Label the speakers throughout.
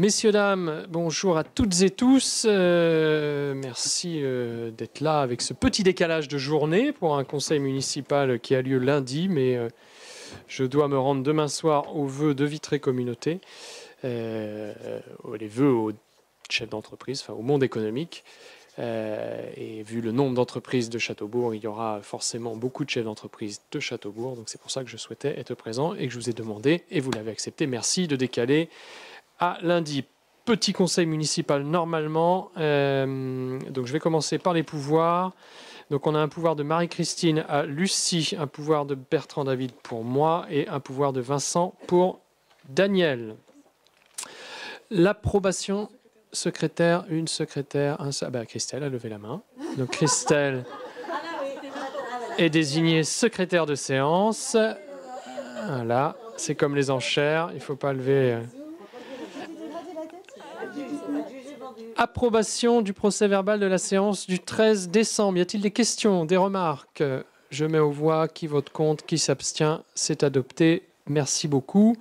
Speaker 1: Messieurs, dames, bonjour à toutes et tous. Merci d'être là avec ce petit décalage de journée pour un conseil municipal qui a lieu lundi, mais je dois me rendre demain soir aux vœux de Vitré Communauté, les vœux aux chefs d'entreprise, enfin au monde économique. Et vu le nombre d'entreprises de Châteaubourg, il y aura forcément beaucoup de chefs d'entreprise de Châteaubourg. Donc c'est pour ça que je souhaitais être présent et que je vous ai demandé, et vous l'avez accepté, merci de décaler à lundi. Petit conseil municipal normalement. Donc je vais commencer par les pouvoirs. Donc on a un pouvoir de Marie-Christine à Lucie, un pouvoir de Bertrand David pour moi et un pouvoir de Vincent pour Daniel. L'approbation secrétaire, une secrétaire, Christelle a levé la main. Donc Christelle est désignée secrétaire de séance. Voilà, c'est comme les enchères, il ne faut pas lever. Approbation du procès-verbal de la séance du 13 décembre. Y a-t-il des questions, des remarques? Je mets aux voix. Qui vote contre? Qui s'abstient? C'est adopté. Merci beaucoup.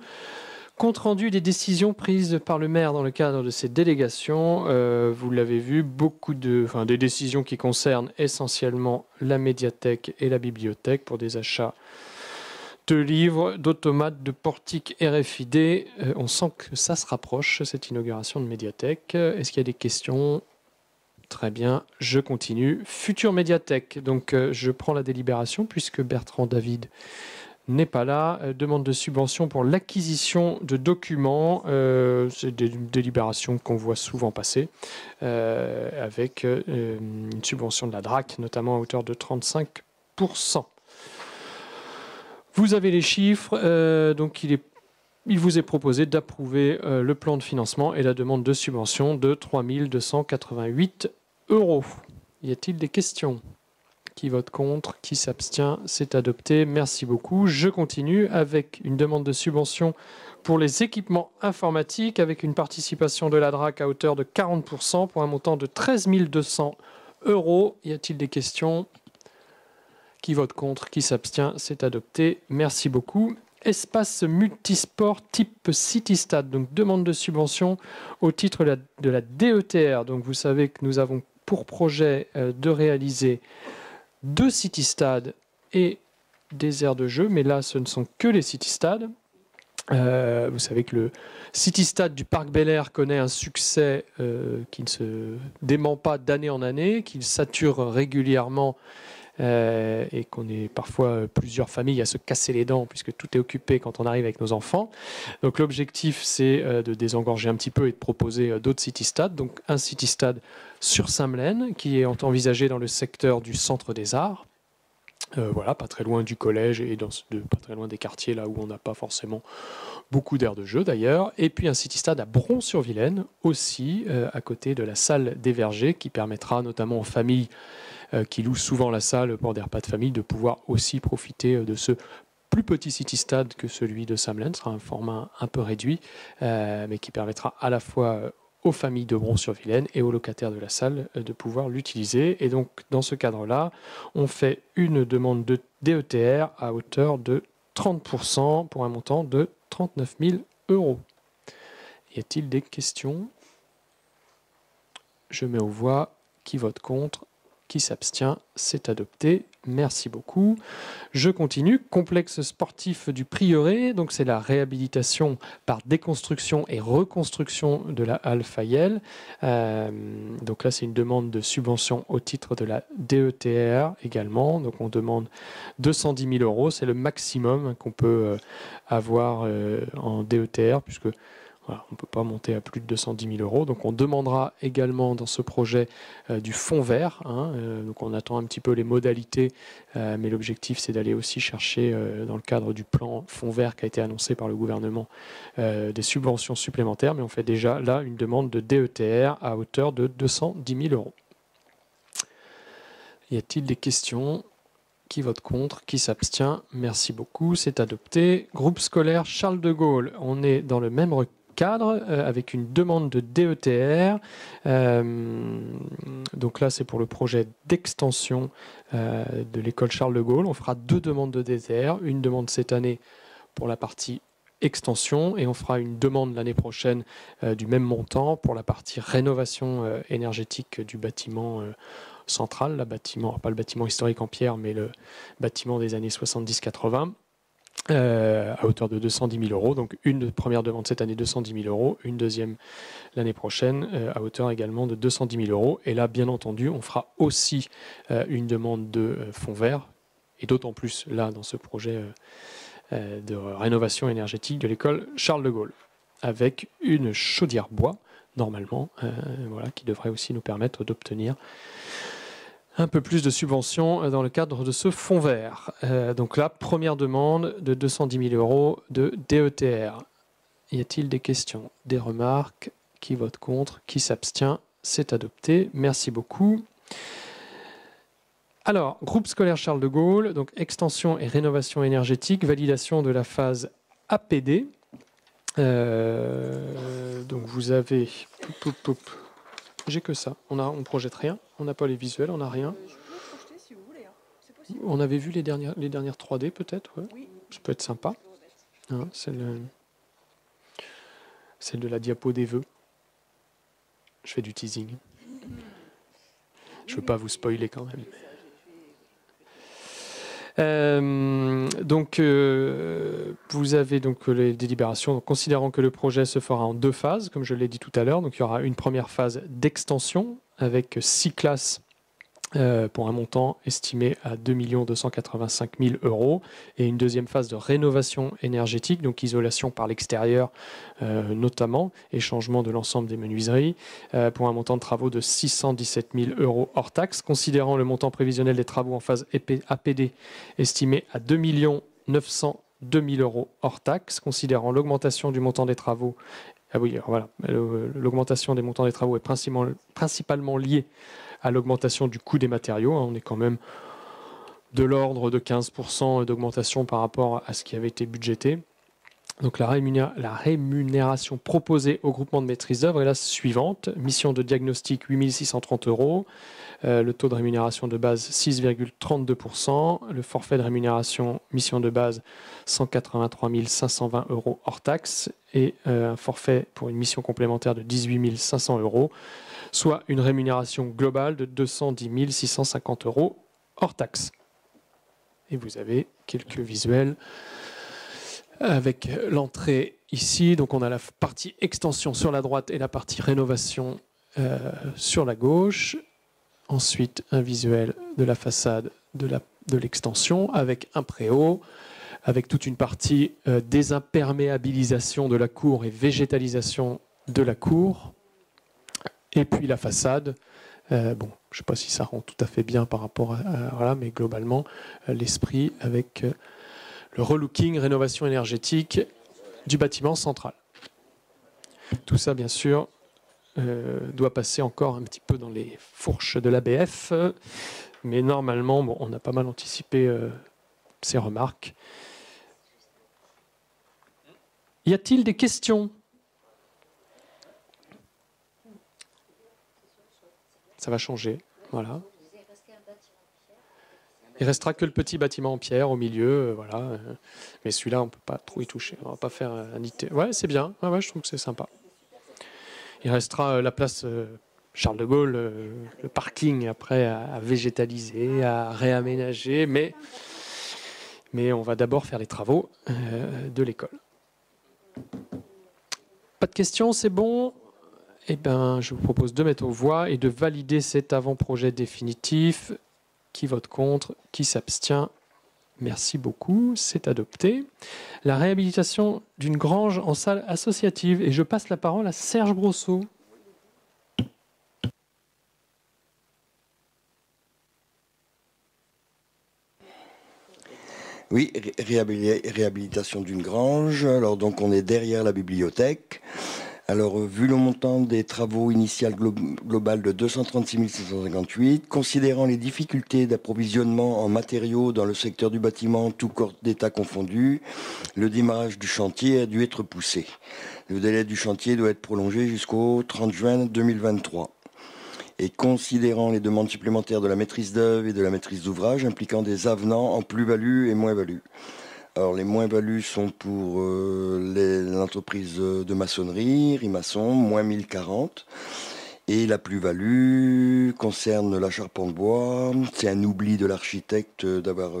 Speaker 1: Compte rendu des décisions prises par le maire dans le cadre de ces délégations. Vous l'avez vu, des décisions qui concernent essentiellement la médiathèque et la bibliothèque pour des achats de livres, d'automates, de portiques RFID. On sent que ça se rapproche, cette inauguration de médiathèque. Est-ce qu'il y a des questions? Très bien, je continue. Future médiathèque. Donc, je prends la délibération puisque Bertrand David n'est pas là. Demande de subvention pour l'acquisition de documents. C'est des délibérations qu'on voit souvent passer avec une subvention de la DRAC, notamment à hauteur de 35%. Vous avez les chiffres, donc il vous est proposé d'approuver le plan de financement et la demande de subvention de 3 288 €. Y a-t-il des questions? Qui vote contre? Qui s'abstient? C'est adopté. Merci beaucoup. Je continue avec une demande de subvention pour les équipements informatiques avec une participation de la DRAC à hauteur de 40% pour un montant de 13 200 €. Y a-t-il des questions? Qui vote contre? Qui s'abstient? C'est adopté. Merci beaucoup. Espace multisport type Citystad. Donc, demande de subvention au titre de la DETR. Donc, vous savez que nous avons pour projet de réaliser 2 Citystad et des aires de jeu. Mais là, ce ne sont que les Citystad. Vous savez que le Citystad du Parc Bel-Air connaît un succès qui ne se dément pas d'année en année, qu'il sature régulièrement. Et qu'on est parfois plusieurs familles à se casser les dents puisque tout est occupé quand on arrive avec nos enfants. Donc l'objectif, c'est de désengorger un petit peu et de proposer d'autres Citystad. Donc un Citystad sur Saint-Melaine qui est envisagé dans le secteur du centre des arts. Voilà, pas très loin du collège et pas très loin des quartiers là où on n'a pas forcément beaucoup d'aires de jeu d'ailleurs. Et puis un Citystad à Bron-sur-Vilaine aussi, à côté de la salle des Vergers, qui permettra notamment aux familles qui louent souvent la salle pour des repas de famille de pouvoir aussi profiter de ce plus petit Citystad que celui de Saint-Melaine. Ce sera un format un peu réduit, mais qui permettra à la fois aux familles de Bron-sur-Vilaine et aux locataires de la salle de pouvoir l'utiliser. Et donc, dans ce cadre-là, on fait une demande de DETR à hauteur de 30% pour un montant de 39 000 €. Y a-t-il des questions? Je mets aux voix. Qui vote contre? Qui s'abstient? C'est adopté. Merci beaucoup. Je continue. Complexe sportif du Prieuré. Donc, c'est la réhabilitation par déconstruction et reconstruction de la halle Fayel. Donc là, c'est une demande de subvention au titre de la DETR également. Donc, on demande 210 000 €. C'est le maximum qu'on peut avoir en DETR, puisque voilà, on ne peut pas monter à plus de 210 000 €. Donc on demandera également dans ce projet du fonds vert. Donc on attend un petit peu les modalités, mais l'objectif c'est d'aller aussi chercher dans le cadre du plan fonds vert qui a été annoncé par le gouvernement des subventions supplémentaires. Mais on fait déjà là une demande de DETR à hauteur de 210 000 €. Y a-t-il des questions? Qui vote contre? Qui s'abstient? Merci beaucoup, c'est adopté. Groupe scolaire Charles de Gaulle. On est dans le même cadre avec une demande de DETR. Donc là, c'est pour le projet d'extension de l'école Charles de Gaulle. On fera 2 demandes de DETR. Une demande cette année pour la partie extension et on fera une demande l'année prochaine du même montant pour la partie rénovation énergétique du bâtiment central, pas le bâtiment historique en pierre, mais le bâtiment des années 70-80. À hauteur de 210 000 euros. Donc une première demande cette année, 210 000 euros. Une deuxième l'année prochaine, à hauteur également de 210 000 euros. Et là, bien entendu, on fera aussi une demande de fonds verts. Et d'autant plus là, dans ce projet de rénovation énergétique de l'école Charles de Gaulle, avec une chaudière bois, normalement, voilà, qui devrait aussi nous permettre d'obtenir un peu plus de subventions dans le cadre de ce fonds vert. Donc là, première demande de 210 000 euros de DETR. Y a-t-il des questions, des remarques? Qui vote contre? Qui s'abstient? C'est adopté. Merci beaucoup. Alors, groupe scolaire Charles de Gaulle, donc extension et rénovation énergétique, validation de la phase APD. Donc vous avez... J'ai que ça. On projette rien. On n'a pas les visuels, on n'a rien.
Speaker 2: Je peux projeter si vous voulez. Hein. C'est possible.
Speaker 1: On avait vu les dernières 3D peut-être. Ouais.
Speaker 2: Oui.
Speaker 1: Ça peut être sympa. Hein, celle de la diapo des vœux. Je fais du teasing. Je ne veux pas vous spoiler quand même. Vous avez donc les délibérations, donc, considérant que le projet se fera en 2 phases, comme je l'ai dit tout à l'heure. Donc il y aura une première phase d'extension avec 6 classes pour un montant estimé à 2 285 000 euros, et une deuxième phase de rénovation énergétique, donc isolation par l'extérieur notamment, et changement de l'ensemble des menuiseries, pour un montant de travaux de 617 000 euros hors taxes, considérant le montant prévisionnel des travaux en phase APD estimé à 2 902 000 euros hors taxes, considérant l'augmentation du montant des travaux. Ah oui, alors voilà, l'augmentation des montants des travaux est principalement liée à l'augmentation du coût des matériaux. On est quand même de l'ordre de 15% d'augmentation par rapport à ce qui avait été budgété. Donc la rémunération proposée au groupement de maîtrise d'œuvre est la suivante. Mission de diagnostic 8 630 euros. Le taux de rémunération de base 6,32%. Le forfait de rémunération mission de base 183 520 euros hors taxe. Et un forfait pour une mission complémentaire de 18 500 euros. Soit une rémunération globale de 210 650 euros hors taxe. Et vous avez quelques visuels avec l'entrée ici. Donc on a la partie extension sur la droite et la partie rénovation sur la gauche. Ensuite, un visuel de la façade de l'extension avec un préau, avec toute une partie désimperméabilisation de la cour et végétalisation de la cour. Et puis la façade, je ne sais pas si ça rend tout à fait bien par rapport à voilà, mais globalement, l'esprit avec le relooking, rénovation énergétique du bâtiment central. Tout ça, bien sûr, doit passer encore un petit peu dans les fourches de l'ABF, mais normalement, on a pas mal anticipé ces remarques. Y a-t-il des questions ? Ça va changer, voilà. Il restera que le petit bâtiment en pierre au milieu, voilà. Mais celui-là, on ne peut pas trop y toucher. On ne va pas faire un IT. Ouais, c'est bien. Ouais, je trouve que c'est sympa. Il restera la place Charles de Gaulle, le parking après à végétaliser, à réaménager, mais on va d'abord faire les travaux de l'école. Pas de questions, c'est bon ? Eh bien, je vous propose de mettre aux voix et de valider cet avant-projet définitif. Qui vote contre? Qui s'abstient? Merci beaucoup, c'est adopté. La réhabilitation d'une grange en salle associative. Et je passe la parole à Serge Brosseau.
Speaker 3: Oui, réhabilitation d'une grange. Alors donc on est derrière la bibliothèque. Alors, vu le montant des travaux initial global de 236 758, considérant les difficultés d'approvisionnement en matériaux dans le secteur du bâtiment, tout corps d'État confondu, le démarrage du chantier a dû être poussé. Le délai du chantier doit être prolongé jusqu'au 30 juin 2023. Et considérant les demandes supplémentaires de la maîtrise d'œuvre et de la maîtrise d'ouvrage impliquant des avenants en plus-value et moins-value. Alors, les moins-values sont pour l'entreprise de maçonnerie, Rimasson, moins 1040. Et la plus-value concerne la charpente bois. C'est un oubli de l'architecte d'avoir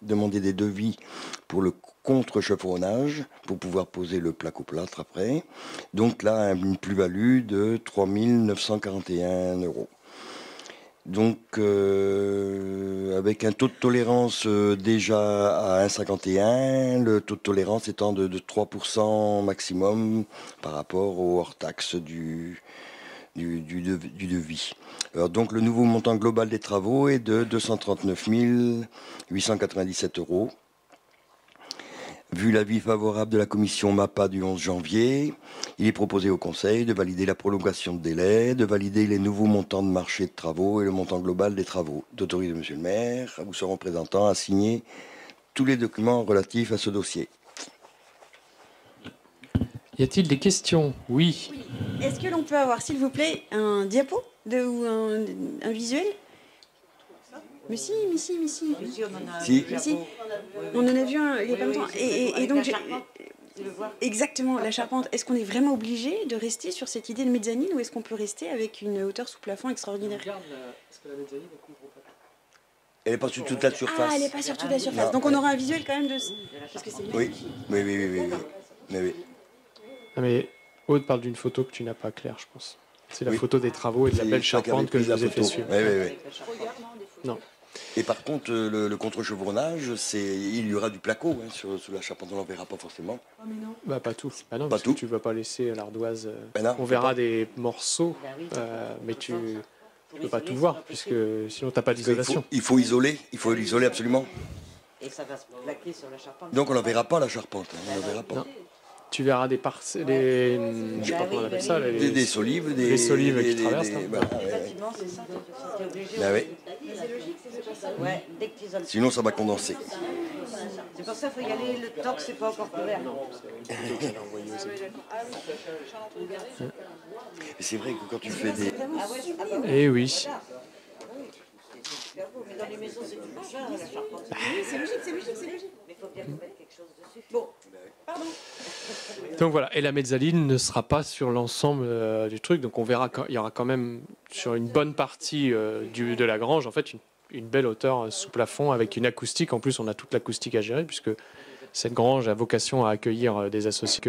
Speaker 3: demandé des devis pour le contre-chevronnage pour pouvoir poser le placo-plâtre après. Donc là, une plus-value de 3 941 €. Donc, avec un taux de tolérance déjà à 1,51, le taux de tolérance étant de 3% maximum par rapport au hors-taxe du devis. Alors, donc, le nouveau montant global des travaux est de 239 897 €. Vu l'avis favorable de la commission MAPA du 11 janvier, il est proposé au Conseil de valider la prolongation de délai, de valider les nouveaux montants de marché de travaux et le montant global des travaux. D'autoriser Monsieur le maire, vous serez représentant, à signer tous les documents relatifs à ce dossier.
Speaker 1: Y a-t-il des questions? Oui.
Speaker 4: Est-ce que l'on peut avoir, s'il vous plaît, un diapo ou un visuel? Mais si. On en a vu un il y a pas longtemps. Et donc, exactement, la charpente. Est-ce qu'on est vraiment obligé de rester sur cette idée de mezzanine ou est-ce qu'on peut rester avec une hauteur sous plafond extraordinaire?
Speaker 3: Elle n'est pas sur toute la surface.
Speaker 4: Ah, elle n'est pas sur toute la surface. Donc on aura un visuel quand même de... Parce que c'est bien.
Speaker 3: Oui.
Speaker 1: Ah, mais Aude parle d'une photo que tu n'as pas claire, je pense. C'est la
Speaker 3: Oui.
Speaker 1: photo des travaux et de la belle charpente que je vous ai fait suivre.
Speaker 3: Oui.
Speaker 1: Non.
Speaker 3: Et par contre, le contre-chevronnage, il y aura du placo sous la charpente, on n'en verra pas forcément.
Speaker 1: Bah pas tout. Bah non,
Speaker 3: Pas
Speaker 1: parce
Speaker 3: tout.
Speaker 1: que tu ne vas pas laisser l'ardoise.
Speaker 3: Non,
Speaker 1: on verra des morceaux, mais tu ne peux pas tout voir, puisque sinon tu n'as pas d'isolation.
Speaker 3: Il faut isoler absolument.
Speaker 5: Et ça va se plaquer sur la charpente.
Speaker 3: Donc on ne verra pas la charpente, on ne verra pas.
Speaker 1: Non. Tu verras des parcelles, je sais pas comment on appelle ça,
Speaker 3: Des solives,
Speaker 1: les solives qui traversent.
Speaker 3: Voilà,
Speaker 5: Les bâtiments, c'est ça, t'es obligé.
Speaker 3: Bah oui.
Speaker 5: Ouais, dès que tu isoles.
Speaker 3: Sinon ça va condenser.
Speaker 5: C'est pour ça qu'il faut y aller, le torse, c'est pas encore couvert.
Speaker 3: Et c'est vrai que quand tu fais des...
Speaker 1: Eh oui.
Speaker 5: Mais dans les maisons, c'est toujours cher, la charpente.
Speaker 4: C'est logique.
Speaker 5: Mais il faut bien mettre quelque chose dessus. Bon,
Speaker 4: Pardon.
Speaker 1: Donc voilà, et la mezzaline ne sera pas sur l'ensemble du truc, donc on verra qu'il y aura quand même sur une bonne partie de la grange, en fait, une belle hauteur sous plafond avec une acoustique. En plus, on a toute l'acoustique à gérer, puisque cette grange a vocation à accueillir des associés.